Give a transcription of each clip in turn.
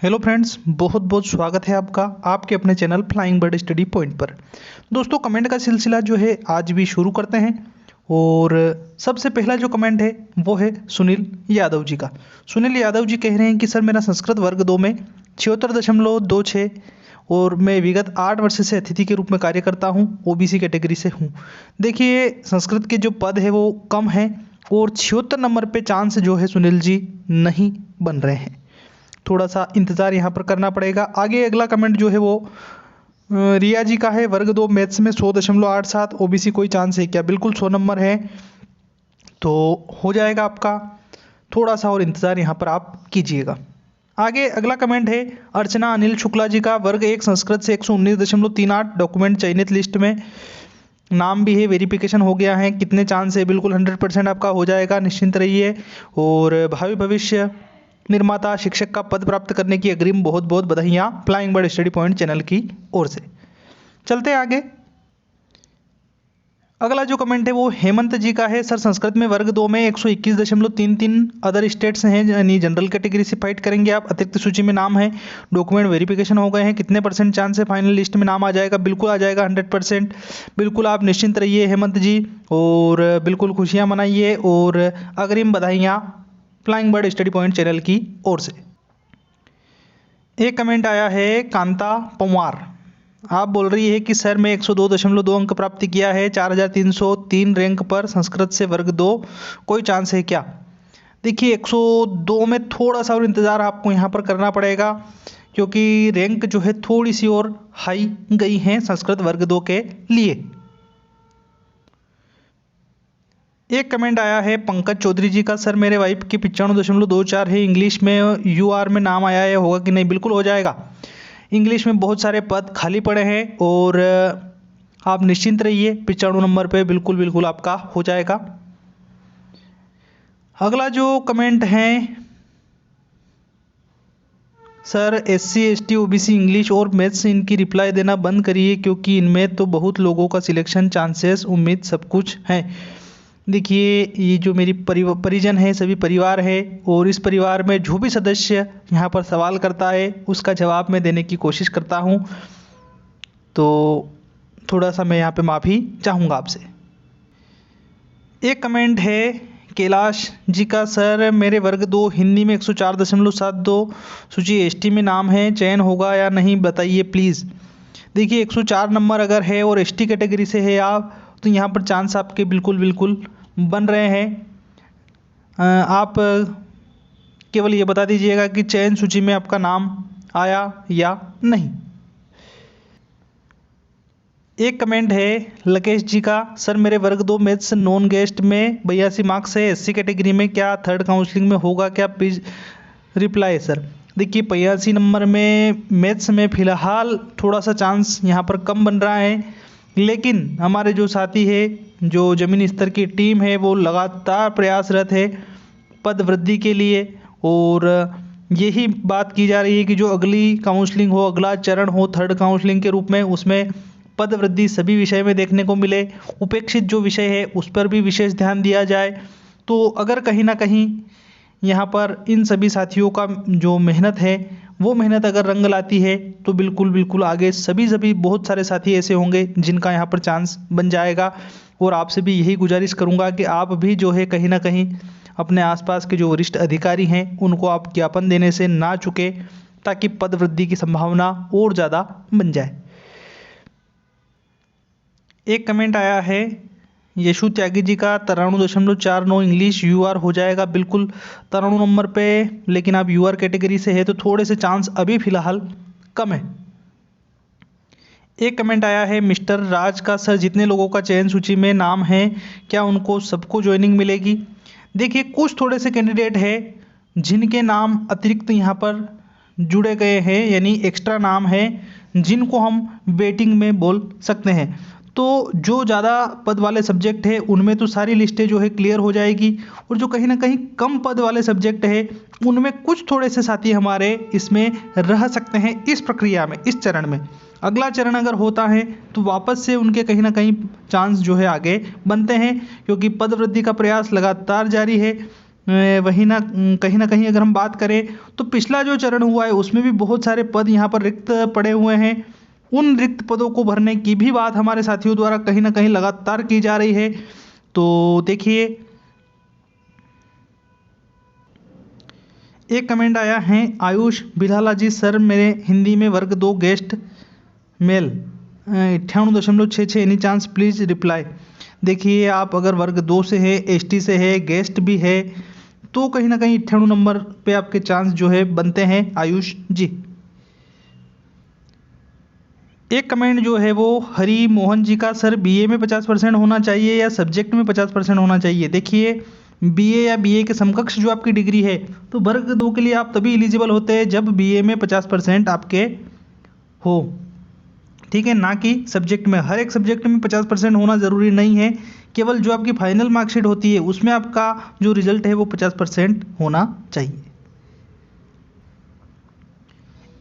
Hello friends, बहुत बहुत स्वागत है आपका आपके अपने channel flying bird study point पर। दोस्तों, कमेंट का सिलसिला जो है आज भी शुरू करते हैं। और सबसे पहला जो कमेंट है वो है सुनील यादव जी का। सुनील यादव जी कह रहे हैं कि सर, मेरा संस्कृत वर्ग 2 में 76.26 और मैं विगत 8 वर्ष से अतिथि के रूप में कार्य करता हूँ, ओबीसी कैटेगरी से हूँ। देखिए, संस्कृत के जो पद है वो कम है और 76 नंबर पे चांस जो है सुनील जी नहीं बन रहे हैं। थोड़ा सा इंतज़ार यहाँ पर करना पड़ेगा। आगे अगला कमेंट जो है वो रिया जी का है। वर्ग 2 मैथ्स में 100.87, ओबीसी कोई चांस है क्या? बिल्कुल 100 नंबर है तो हो जाएगा आपका। थोड़ा सा और इंतज़ार यहाँ पर आप कीजिएगा। आगे अगला कमेंट है अर्चना अनिल शुक्ला जी का। वर्ग 1 संस्कृत से 119.38, डॉक्यूमेंट चयनित लिस्ट में नाम भी है, वेरिफिकेशन हो गया है। कितने चांस है? बिल्कुल 100% आपका हो जाएगा, निश्चिंत रहिए। और भावी भविष्य निर्माता शिक्षक का पद प्राप्त करने की अग्रिम बहुत बहुत बधाइयाँ flying bird study point channel की ओर से। चलते आगे। अगला जो कमेंट है वो हेमंत जी का है। सर, संस्कृत में वर्ग 2 में 121.33 अदर स्टेट्स हैं, यानी जनरल कैटेगरी से फाइट करेंगे आप। अतिरिक्त सूची में नाम है, डॉक्यूमेंट वेरिफिकेशन हो गए हैं। कितने परसेंट चांस है फाइनल लिस्ट में नाम आ जाएगा? बिल्कुल आ जाएगा, 100%। बिल्कुल आप निश्चिंत रहिए हेमंत जी, और बिल्कुल खुशियाँ मनाइए और अग्रिम बधाइयाँ flying bird study point channel की ओर से। एक कमेंट आया है कांता पंवार। आप बोल रही है कि सर, मैं 102.2 अंक प्राप्त किया है 4303 रैंक पर संस्कृत से वर्ग 2, कोई चांस है क्या? देखिए, 102 में थोड़ा सा और इंतज़ार आपको यहाँ पर करना पड़ेगा, क्योंकि रैंक जो है थोड़ी सी और हाई गई हैं संस्कृत वर्ग 2 के लिए। एक कमेंट आया है पंकज चौधरी जी का। सर, मेरे वाइफ की 95.24 है, इंग्लिश में यूआर में नाम आया है, होगा कि नहीं? बिल्कुल हो जाएगा। इंग्लिश में बहुत सारे पद खाली पड़े हैं और आप निश्चिंत रहिए, 95 नंबर पे बिल्कुल बिल्कुल आपका हो जाएगा। अगला जो कमेंट है, sir SC ST OBC English और मैथ्स इनकी रिप्लाई देना बंद करिए, क्योंकि इनमें तो बहुत लोगों का सिलेक्शन चांसेस उम्मीद सब कुछ है। देखिए, ये जो मेरी परिजन है, सभी परिवार है, और इस परिवार में जो भी सदस्य यहाँ पर सवाल करता है उसका जवाब मैं देने की कोशिश करता हूँ, तो थोड़ा सा मैं यहाँ पे माफ़ी चाहूँगा आपसे। एक कमेंट है कैलाश जी का। सर, मेरे वर्ग 2 हिंदी में 104.72, सूची एसटी में नाम है, चयन होगा या नहीं बताइए प्लीज़। देखिए, 104 नंबर अगर है और एसटी कैटेगरी से है आप, तो यहाँ पर चांस आपके बिल्कुल बिल्कुल बन रहे हैं। आप केवल ये बता दीजिएगा कि चयन सूची में आपका नाम आया या नहीं। एक कमेंट है लकेश जी का। सर, मेरे वर्ग 2 मैथ्स नॉन गेस्ट में 82 मार्क्स है, एससी कैटेगरी में, क्या थर्ड काउंसलिंग में होगा क्या? Please reply. सर, देखिए, 85 नंबर में मैथ्स में फ़िलहाल थोड़ा सा चांस यहाँ पर कम बन रहा है, लेकिन हमारे जो साथी है, जो ज़मीनी स्तर की टीम है, वो लगातार प्रयासरत है पद वृद्धि के लिए। और यही बात की जा रही है कि जो अगली काउंसलिंग हो, अगला चरण हो थर्ड काउंसलिंग के रूप में, उसमें पद वृद्धि सभी विषय में देखने को मिले। उपेक्षित जो विषय है उस पर भी विशेष ध्यान दिया जाए। तो अगर कहीं ना कहीं यहाँ पर इन सभी साथियों का जो मेहनत है, वो मेहनत अगर रंग लाती है, तो बिल्कुल बिल्कुल आगे सभी बहुत सारे साथी ऐसे होंगे जिनका यहाँ पर चांस बन जाएगा। और आपसे भी यही गुजारिश करूँगा कि आप भी जो है कहीं ना कहीं अपने आसपास के जो वरिष्ठ अधिकारी हैं उनको आप ज्ञापन देने से ना चुके, ताकि पद वृद्धि की संभावना और ज़्यादा बन जाए। एक कमेंट आया है यशु त्यागी जी का। 93.49 इंग्लिश यूआर हो जाएगा, बिल्कुल 93 नंबर पे, लेकिन आप यूआर कैटेगरी से है तो थोड़े से चांस अभी फ़िलहाल कम है। एक कमेंट आया है मिस्टर राज का। सर, जितने लोगों का चयन सूची में नाम है, क्या उनको सबको ज्वाइनिंग मिलेगी? देखिए, कुछ थोड़े से कैंडिडेट है जिनके नाम अतिरिक्त यहाँ पर जुड़े गए हैं, यानी एक्स्ट्रा नाम है, जिनको हम वेटिंग में बोल सकते हैं। तो जो ज़्यादा पद वाले सब्जेक्ट है उनमें तो सारी लिस्टें जो है क्लियर हो जाएगी, और जो कहीं ना कहीं कम पद वाले सब्जेक्ट है उनमें कुछ थोड़े से साथी हमारे इसमें रह सकते हैं इस प्रक्रिया में, इस चरण में। अगला चरण अगर होता है तो वापस से उनके कहीं ना कहीं चांस जो है आगे बनते हैं, क्योंकि पद वृद्धि का प्रयास लगातार जारी है। वही ना कहीं ना कहीं अगर हम बात करें तो पिछला जो चरण हुआ है उसमें भी बहुत सारे पद यहाँ पर रिक्त पड़े हुए हैं। उन रिक्त पदों को भरने की भी बात हमारे साथियों द्वारा कहीं ना कहीं लगातार की जा रही है। तो देखिए, एक कमेंट आया है आयुष बिलाला जी, सर मेरे हिंदी में वर्ग 2 guest mail 98.66, any chance please reply. देखिए, आप अगर वर्ग 2 से है, एसटी से है, गेस्ट भी है, तो कहीं ना कहीं 98 नंबर पे आपके चांस जो है बनते हैं आयुष जी। एक कमेंट जो है वो हरी मोहन जी का, सर बीए में 50% होना चाहिए या सब्जेक्ट में 50% होना चाहिए। देखिए, बीए या बीए के समकक्ष जो आपकी डिग्री है, तो वर्ग 2 के लिए आप तभी एलिजिबल होते हैं जब बीए में 50% आपके हो, ठीक है, ना कि सब्जेक्ट में। हर एक सब्जेक्ट में 50% होना ज़रूरी नहीं है, केवल जो आपकी फाइनल मार्कशीट होती है उसमें आपका जो रिजल्ट है वो 50% होना चाहिए।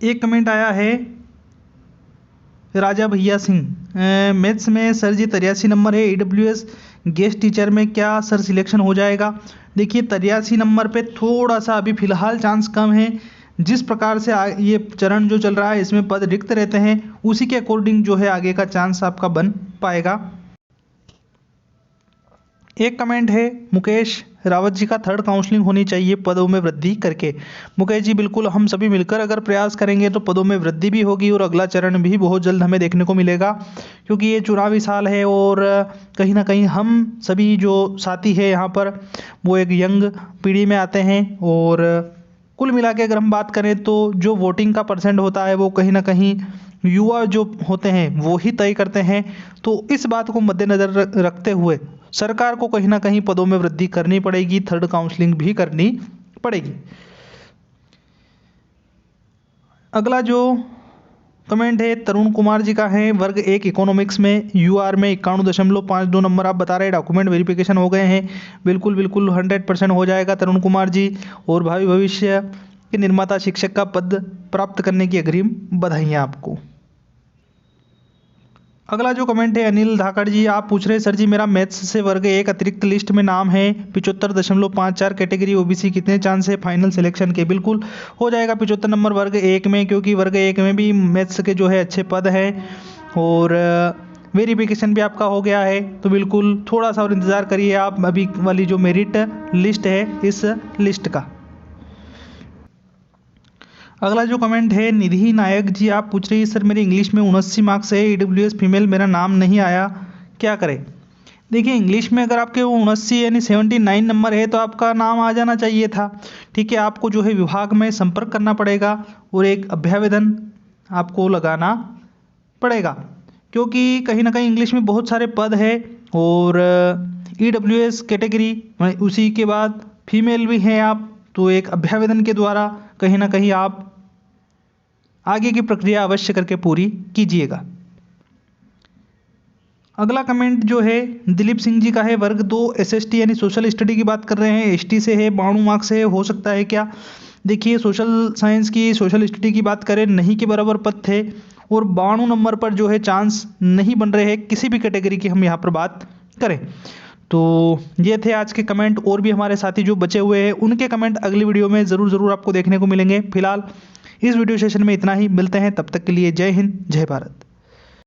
एक कमेंट आया है राजा भैया सिंह, मैथ्स में सर जी 83 नंबर है, ईडब्ल्यूएस गेस्ट टीचर में क्या सर सिलेक्शन हो जाएगा। देखिए, 83 नंबर पे थोड़ा सा अभी फ़िलहाल चांस कम है। जिस प्रकार से ये चरण जो चल रहा है इसमें पद रिक्त रहते हैं, उसी के अकॉर्डिंग जो है आगे का चांस आपका बन पाएगा। एक कमेंट है मुकेश रावत जी का, थर्ड काउंसलिंग होनी चाहिए पदों में वृद्धि करके। मुकेश जी, बिल्कुल, हम सभी मिलकर अगर प्रयास करेंगे तो पदों में वृद्धि भी होगी और अगला चरण भी बहुत जल्द हमें देखने को मिलेगा, क्योंकि ये चुनावी साल है और कहीं ना कहीं हम सभी जो साथी है यहाँ पर वो एक यंग पीढ़ी में आते हैं। और कुल मिला के अगर हम बात करें तो जो वोटिंग का परसेंट होता है वो कहीं ना कहीं युवा जो होते हैं वो ही तय करते हैं। तो इस बात को मद्देनज़र रखते हुए सरकार को कहीं ना कहीं पदों में वृद्धि करनी पड़ेगी, थर्ड काउंसलिंग भी करनी पड़ेगी। अगला जो कमेंट है तरुण कुमार जी का है, वर्ग 1 इकोनॉमिक्स में यूआर में 51.52 नंबर आप बता रहे हैं, डॉक्यूमेंट वेरिफिकेशन हो गए हैं। बिल्कुल बिल्कुल 100% हो जाएगा तरुण कुमार जी, और भावी भविष्य के निर्माता शिक्षक का पद प्राप्त करने की अग्रिम बधाइयाँ आपको। अगला जो कमेंट है अनिल धाकड़ जी, आप पूछ रहे हैं सर जी मेरा मैथ्स से वर्ग 1 अतिरिक्त लिस्ट में नाम है, 75.54 कैटेगरी ओबीसी, कितने चांस है फाइनल सिलेक्शन के। बिल्कुल हो जाएगा 75 नंबर वर्ग 1 में, क्योंकि वर्ग 1 में भी मैथ्स के जो है अच्छे पद हैं और वेरिफिकेशन भी आपका हो गया है। तो बिल्कुल थोड़ा सा और इंतज़ार करिए आप अभी वाली जो मेरिट लिस्ट है इस लिस्ट का। अगला जो कमेंट है निधि नायक जी, आप पूछ रही है सर मेरी इंग्लिश में 79 मार्क्स है, ईडब्ल्यूएस फीमेल, मेरा नाम नहीं आया, क्या करें। देखिए, इंग्लिश में अगर आपके 79 यानी 79 नंबर है तो आपका नाम आ जाना चाहिए था, ठीक है। आपको जो है विभाग में संपर्क करना पड़ेगा और एक अभ्यावेदन आपको लगाना पड़ेगा, क्योंकि कहीं ना कहीं इंग्लिश में बहुत सारे पद है और ईडब्ल्यूएस कैटेगरी उसी के बाद फीमेल भी हैं आप, तो एक अभ्यावेदन के द्वारा कहीं ना कहीं आप आगे की प्रक्रिया अवश्य करके पूरी कीजिएगा। अगला कमेंट जो है दिलीप सिंह जी का है, वर्ग 2 एसएसटी यानी सोशल स्टडी की बात कर रहे हैं, एसटी से है, 92 मार्क्स है, हो सकता है क्या। देखिए, सोशल साइंस की सोशल स्टडी की बात करें, नहीं के बराबर पद थे और 92 नंबर पर जो है चांस नहीं बन रहे हैं किसी भी कैटेगरी की हम यहाँ पर बात करें। तो ये थे आज के कमेंट, और भी हमारे साथी जो बचे हुए हैं उनके कमेंट अगली वीडियो में ज़रूर आपको देखने को मिलेंगे। फिलहाल इस वीडियो सेशन में इतना ही, मिलते हैं, तब तक के लिए जय हिंद जय भारत।